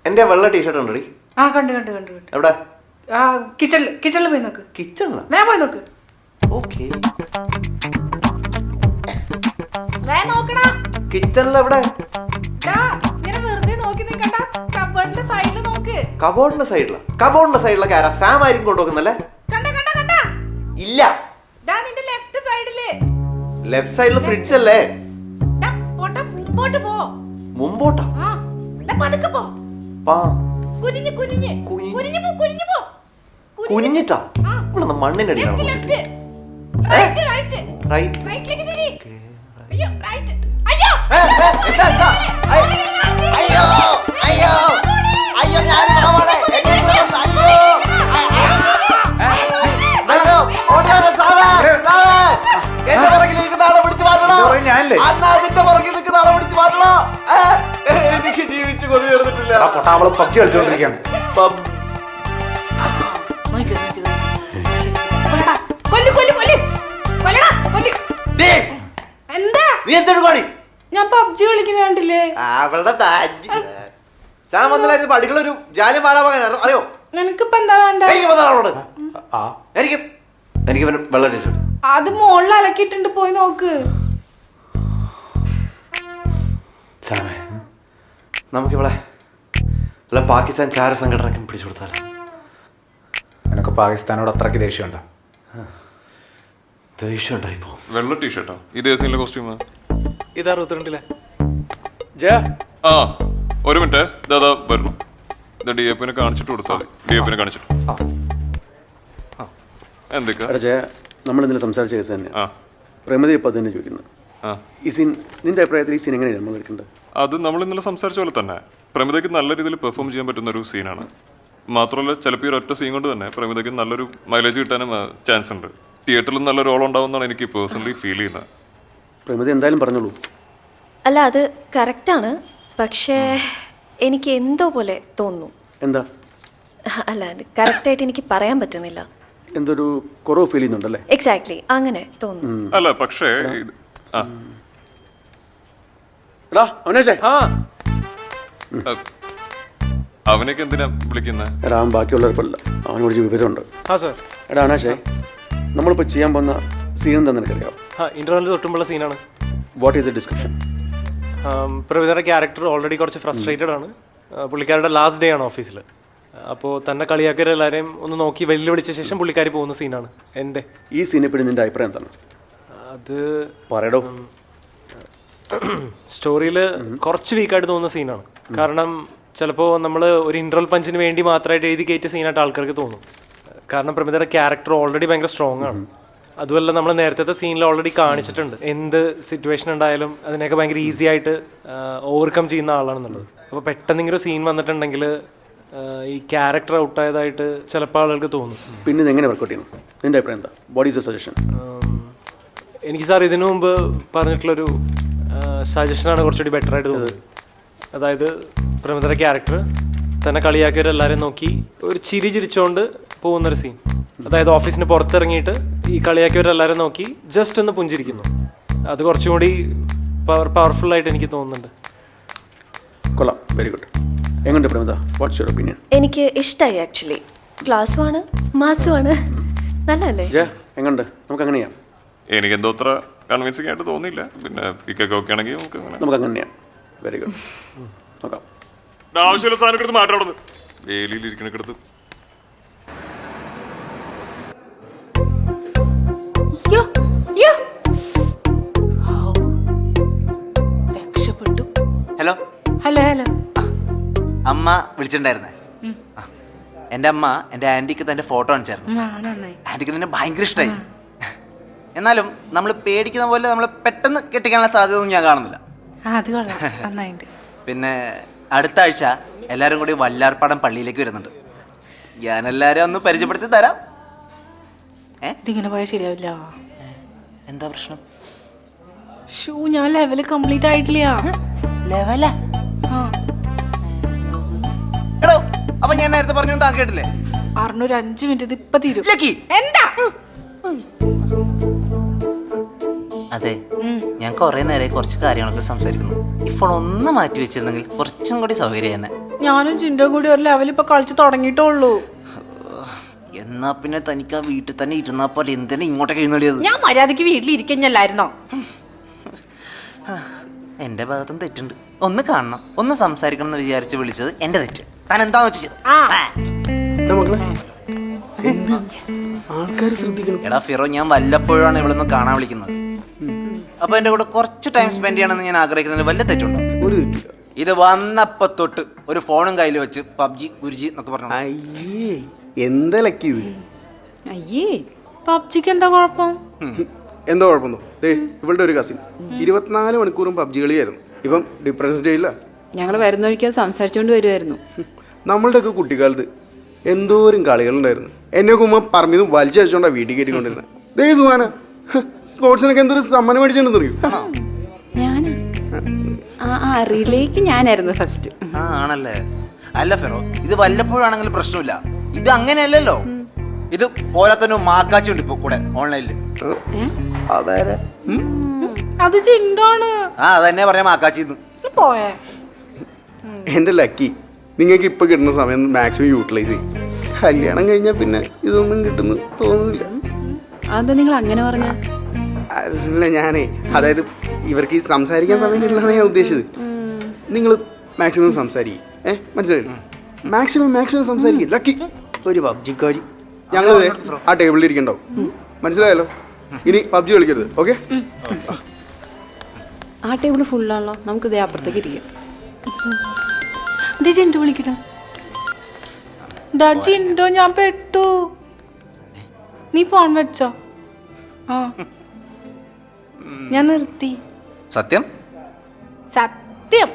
എന്റെ വെള്ള ടീഷർട്ട് ഉണ്ടോ? ആ കണ്ടു കണ്ടു കണ്ടു കണ്ടു. എവിടെ? ആ കിച്ചണിൽ പോയി നോക്ക്. കിച്ചണിലാ? വേഗം പോയി നോക്ക്. ഓക്കേ. വേഗം നോക്കടാ. കിച്ചണിൽ എവിടെ? ഇങ്ങനെ വെറുതെ നോക്കി നിൽക്കണ്ട. കബോർഡിന്റെ സൈഡിൽ നോക്ക്. കബോർഡിന്റെ സൈഡിലാ? കബോർഡിന്റെ സൈഡിലൊക്കെ ആരാ? സാം ആയിരിക്കും കൊണ്ടുവെക്കുന്നല്ലേ? കണ്ട കണ്ട കണ്ട. ഇല്ല. നിന്റെ ലെഫ്റ്റ് സൈഡില്. ലെഫ്റ്റ് സൈഡിൽ ഫ്രിഡ്ജ് അല്ലേ? മുമ്പോട്ട് പോ. മുമ്പോട്ടാ? പതുക്കെ പോ. കുനിഞ്ഞ് കുനിഞ്ഞ് കുനിഞ്ഞ് പോ കുനിഞ്ഞ് പോ. കുനിഞ്ഞിട്ടാ? ഇവിടെ മണ്ണിനടിയിലാണ്. റൈറ്റിലേക്ക് തിരി. അയ്യോ റൈറ്റ്. അയ്യോ അയ്യോ അയ്യോ അയ്യോ ഞാൻ മാമാടെ അയ്യോ ഓടാ സാവേ സാവേ എന്റെ പുറകിൽ നിൽക്കുന്ന ആളെ പിടിച്ചു മാറ്റണം. അന്ന് അതിന്റെ പുറകിൽ നിൽക്കുന്ന ആളെ പിടിച്ചു മാറ്റണം. എനിക്ക് ജീവിച്ചു കൊതി തീർന്നിട്ടില്ല. പബ്ജി കളിച്ചോണ്ടിരിക്കുകയാണ്. ഞാൻ പബ്ജി കളിക്കുന്ന കണ്ടില്ലേ? അവളുടെ സാം വന്നില്ലായിരുന്നു. പടികളൊരു ജാലി മാറാൻ അറിയോ? നിനക്കിപ്പോ എന്താ വേണ്ട? എനിക്ക് വെള്ള ടീഷർട്ട് അത് മുകളിൽ അലക്കിയിട്ടുണ്ട്, പോയി നോക്ക്. സാമേ, നമുക്കിവിടെ അല്ല പാകിസ്ഥാൻ ചാര സംഘടനയ്ക്കും പിടിച്ചു കൊടുത്താലോ? നിനക്ക് പാകിസ്ഥാനോട് അത്രയ്ക്ക് ദേഷ്യമുണ്ടോ? ദേഷ്യം ഉണ്ടായിപ്പോ. വെള്ള ടീഷർട്ടോ? ഇത് ഏസിലെ കോസ്റ്റ്യൂമാ? ഇത് 62-ലെ. ആ ഒരു മിനിറ്റ്, ഇതാ വരുന്നു. ഇത് DAP-നെ കാണിച്ചിട്ട് കൊടുത്താൽ മതി. DAP-നെ കാണിച്ചിട്ട് എന്തൊക്കെ നമ്മൾ ഇന്നലെ സംസാരിച്ച കേസ് തന്നെ പ്രേമതി ഇപ്പം തന്നെ ചോദിക്കുന്നത്. ഈ സീൻ നിന്റെ അഭിപ്രായത്തിൽ ഈ സീൻ എങ്ങനെയാണ് നമ്മൾ എടുക്കേണ്ടത്? അത് നമ്മൾ ഇന്നലെ സംസാരിച്ച പോലെ തന്നെ പ്രേമതയ്ക്ക് നല്ല രീതിയിൽ പെർഫോം ചെയ്യാൻ പറ്റുന്ന ഒരു സീനാണ്. മാത്രമല്ല ചിലപ്പോൾ ഈ ഒറ്റ സീൻ കൊണ്ട് തന്നെ പ്രേമതയ്ക്ക് നല്ലൊരു മൈലേജ് കിട്ടാനും ചാൻസ് ഉണ്ട്. തിയേറ്ററിൽ നല്ല റോൾ ഉണ്ടാവുമെന്നാണ് എനിക്ക് പേഴ്സണലി ഫീൽ ചെയ്യുന്നത്. പ്രേമതി എന്തായാലും പറഞ്ഞോളൂ. അല്ല, അത് കറക്റ്റാണ്. പക്ഷേ എനിക്ക് എന്തോ പോലെ തോന്നുന്നു. എന്താ? അല്ല, അത് കറക്റ്റായിട്ട് എനിക്ക് പറയാൻ പറ്റുന്നില്ല. എന്തൊരു കുറവ് ഫീൽ ചെയ്യുന്നുണ്ടല്ലേ? എക്സാക്ട്ലി അങ്ങനെ തോന്നുന്നു. അല്ല പക്ഷേ അവനൊക്കെ എന്തിനാ വിളിക്കുന്നത്? എടാ അവൻ ബാക്കിയുള്ളവർക്കല്ല, അവനോട് വിവരമുണ്ട്. എടാ അനാശേ, നമ്മളിപ്പോൾ ചെയ്യാൻ പോകുന്ന സീൻ എന്താ നിനക്കറിയാം? ഇന്റർവെല്ലിന് തൊട്ടുമുള്ള സീനാണ്. What is the description? പ്രവിതയുടെ ക്യാരക്ടർ ഓൾറെഡി കുറച്ച് ഫ്രസ്ട്രേറ്റഡ് ആണ്. പുള്ളിക്കാരുടെ ലാസ്റ്റ് ഡേ ആണ് ഓഫീസിൽ. അപ്പോൾ തന്നെ കളിയാക്കരെല്ലാവരെയും ഒന്ന് നോക്കി വെല്ലുവിളിച്ച ശേഷം പുള്ളിക്കാരി പോകുന്ന സീനാണ്. എൻ്റെ ഈ സീനെ പറ്റി നിന്റെ അഭിപ്രായം എന്താണ്? അത് പറയടോ. സ്റ്റോറിയിൽ കുറച്ച് വീക്കായിട്ട് തോന്നുന്ന സീനാണ്. കാരണം ചിലപ്പോൾ നമ്മൾ ഒരു ഇൻട്രോൽ പഞ്ചിന് വേണ്ടി മാത്രമായിട്ട് എഴുതി കയറ്റിയ സീനായിട്ട് ആൾക്കാർക്ക് തോന്നും. കാരണം പ്രമിതയുടെ ക്യാരക്ടർ ഓൾറെഡി ഭയങ്കര സ്ട്രോങ് ആണ്. അതുമല്ല, നമ്മൾ നേരത്തെ സീനിൽ ഓൾറെഡി കാണിച്ചിട്ടുണ്ട് എന്ത് സിറ്റുവേഷൻ ഉണ്ടായാലും അതിനെയൊക്കെ ഭയങ്കര ഈസി ആയിട്ട് ഓവർകം ചെയ്യുന്ന ആളാണെന്നുള്ളത്. അപ്പോൾ പെട്ടെന്ന് ഇങ്ങനെ സീൻ വന്നിട്ടുണ്ടെങ്കിൽ ഈ ക്യാരക്ടർ ഔട്ടായതായിട്ട് ചിലപ്പോൾ ആളുകൾക്ക് തോന്നും. പിന്നെ ഇതെങ്ങനെ വർക്കൗട്ട് ചെയ്യണം? നിന്റെ അഭിപ്രായം എന്താ? What is your suggestion? എനിക്ക് സാർ ഇതിനു മുമ്പ് പറഞ്ഞിട്ടുള്ളൊരു സജഷനാണ് കുറച്ചുകൂടി ബെറ്റർ ആയിട്ട് തോന്നുന്നത്. അതായത് പ്രമിതയുടെ ക്യാരക്ടർ തന്നെ കളിയാക്കിയവരെല്ലാവരെയും നോക്കി ഒരു ചിരി ചിരിച്ചുകൊണ്ട് പോകുന്നൊരു സീൻ. അതായത് ഓഫീസിന് പുറത്തിറങ്ങിയിട്ട് ഈ കളിയാക്കിയവരെല്ലാവരും നോക്കി ജസ്റ്റ് ഒന്ന് പുഞ്ചിരിക്കുന്നു. അത് കുറച്ചും കൂടി പവർഫുള്ളായിട്ട് എനിക്ക് തോന്നുന്നുണ്ട്. കൊള്ളാം, വെരി ഗുഡ്. എങ്ങനെയുണ്ട് പ്രമിത? What's your opinion? എനിക്ക് ഇഷ്ടമായി ആക്ച്വലി. ക്ലാസ്സുമാണ്, മാസമാണ്, നല്ലതല്ലേ? എങ്ങനെയുണ്ട്? നമുക്ക് അങ്ങനെ ചെയ്യാം. എനിക്കെന്തോ അത്ര കൺവിൻസിംഗ് ആയിട്ട് തോന്നിയില്ല. പിന്നെ പിക്കൊക്കെ ഓക്കെ ആണെങ്കിൽ നമുക്ക് അങ്ങനെ ചെയ്യാം. വെരി ഗുഡ്, നോക്കാം. ആവശ്യമുള്ള സാധനം എടുത്ത് മാറ്റാവുന്നത് വേലിയിലിരിക്കണക്കെടുത്ത്. Hello hello hello. അമ്മ വിളിച്ചിട്ടുണ്ടായിരുന്നേ. എൻ്റെ അമ്മ എൻ്റെ ആൻറ്റിക്ക് തൻ്റെ ഫോട്ടോ കാണിച്ചായിരുന്നു. ആൻറ്റിക്ക് തന്നെ ഭയങ്കര ഇഷ്ടമായി. എന്നാലും നമ്മൾ പേടിക്കുന്ന പോലെ നമ്മൾ പെട്ടെന്ന് കെട്ടിക്കാനുള്ള സാധ്യത ഒന്നും ഞാൻ കാണുന്നില്ല. പിന്നെ അടുത്ത ആഴ്ച എല്ലാവരും കൂടി വല്ലാർപ്പാടം പള്ളിയിലേക്ക് വരുന്നുണ്ട്. ഞാൻ എല്ലാവരും ഒന്ന് പരിചയപ്പെടുത്തി തരാം. ഇതിങ്ങനെ പോയാൽ ശരിയാവില്ല. എന്താ പ്രശ്നം? ഞാൻ ലെവല് കംപ്ലീറ്റ് ആയിട്ടില്ല. ലെവലാ? എടോ, അപ്പൊ ഞാൻ നേരത്തെ പറഞ്ഞു താൻ കേട്ടില്ലേ? 605 മിനിറ്റ് ഇപ്പൊ തീരും. എന്താ? അതെ, ഞാൻ കുറേ നേരമായി കുറച്ച് കാര്യങ്ങളൊക്കെ സംസാരിക്കുന്നു. ഈ ഫോൺ ഒന്ന് മാറ്റി വെച്ചിരുന്നെങ്കിൽ കുറച്ചും കൂടി സൗകര്യം തന്നെ. ഞാനും ചിന്തയും കൂടി ഒരു ലെവലിൽ ഇപ്പൊ കളിച്ച് തുടങ്ങിയിട്ടുള്ളൂ. എന്നാ പിന്നെ തനിക്ക് ആ വീട്ടിൽ തന്നെ ഇരുന്നാ പോലെ എന്തിനാ ഇങ്ങോട്ടൊക്കെ എഴുന്നള്ളിയത്? ഞാൻ മര്യാദക്ക് വീട്ടിലിരിക്കഞ്ഞല്ലായിരുന്നോ? എന്റെ ഭാഗത്തും തെറ്റുണ്ട്. ഒന്ന് കാണണം, ഒന്ന് സംസാരിക്കണം എന്ന് വിചാരിച്ച് വിളിച്ചത് എന്റെ തെറ്റ്. താൻ എന്താന്ന് വെച്ചത്? ആൾക്കാർ ശ്രദ്ധിക്കണം. എടാ ഫിറോ, ഞാൻ വല്ലപ്പോഴാണ് ഇവിടെ നിന്ന് കാണാൻ വിളിക്കുന്നത്. അപ്പൊ എന്റെ കൂടെ കുറച്ച് ടൈം സ്പെൻഡ് ചെയ്യണമെന്ന് ഞാൻ ആഗ്രഹിക്കുന്നതിന് വല്ല തെറ്റുണ്ടോ? ഒരു തെറ്റില്ല. ഇത് വന്നപ്പോ തൊട്ട് ഒരു ഫോണും കയ്യിൽ വെച്ച് പബ്ജി ഗുരുജി എന്നൊക്കെ പറഞ്ഞു. അയ്യേ, എന്താ ലക്കി ഇത്? അയ്യേ, പബ്ജിക്ക് എന്താ കുഴപ്പം? എന്താ കുഴപ്പമൊന്നും. ഇവളുടെ ഒരു കസിൻ 24 മണിക്കൂറും പബ്ജി കളിയായിരുന്നു. ഇപ്പം ഡിഫറൻസ് ഡേ ഇല്ല. ഞങ്ങൾ വരുന്ന വഴിക്ക് സംസാരിച്ചുകൊണ്ട് വരുമായിരുന്നു. നമ്മളുടെയൊക്കെ കുട്ടിക്കാലത്ത് എന്തോരം കളികളുണ്ടായിരുന്നു. എന്നെ കുമ്മ പറമ്പിന്ന് വലിച്ചടിച്ചോണ്ടാ വീട്ടിൽ കയറ്റിക്കൊണ്ടിരുന്നത്. ദേ സുഹാന, സ്പോർട്സിനൊക്കെ എന്തൊരു സമ്മാനം മേടിച്ചെന്ന് അറിയൂ. ഞാനാ? റിലേക്ക് ഞാനായിരുന്നു ഫസ്റ്റ്. ആണല്ലേ? അല്ല ഫെറോ, ഇത് വല്ലപ്പോഴാണെങ്കിലും പ്രശ്നമില്ല. ഇത് അങ്ങനെയല്ലല്ലോ. ഇത് പോരാത്തന്നെ മാക്കാച്ചുണ്ട് ഇപ്പൊ കൂടെ ഓൺലൈനിൽ. അത് ചിന്താണ്. അതന്നെ പറയാം, മാക്കാച്ചിന്ന്. പോയേ എൻ്റെ ലക്കി, നിങ്ങൾക്ക് ഇപ്പൊ കിട്ടുന്ന സമയം മാക്സിമം യൂട്ടിലൈസ് ചെയ്യും. കല്യാണം കഴിഞ്ഞാൽ പിന്നെ ഇതൊന്നും കിട്ടുന്നു തോന്നുന്നില്ല. അതെന്താ നിങ്ങൾ അങ്ങനെ പറഞ്ഞ? അല്ല ഞാനേ, അതായത് ഇവർക്ക് ഈ സംസാരിക്കാൻ സമയം കിട്ടില്ലെന്നാണ് ഞാൻ ഉദ്ദേശിച്ചത്. നിങ്ങൾ മാക്സിമം സംസാരിക്കും. മനസ്സിലായില്ലേ? മാക്സിമം സംസാരിക്കും. ലക്കി ഒരു പബ്ജിക്കാരി. ഞങ്ങൾ ആ ടേബിളിൽ ഇരിക്കണ്ടാവും. മനസ്സിലായല്ലോ? ഇനി പബ്ജി കളിക്കരുത്. ഓക്കെ? ആ ടേബിൾ ഫുള്ളാണല്ലോ, നമുക്ക് ഇതേ അപ്പുറത്തേക്ക് ഇരിക്കാം. ചിന്തു വിളിക്കട്ടെ. ചിന്തോ, ഞാൻ പെട്ടു. നീ ഫോൺ വെച്ചോ? ആ, ഞാൻ നിർത്തി. സത്യം സത്യം.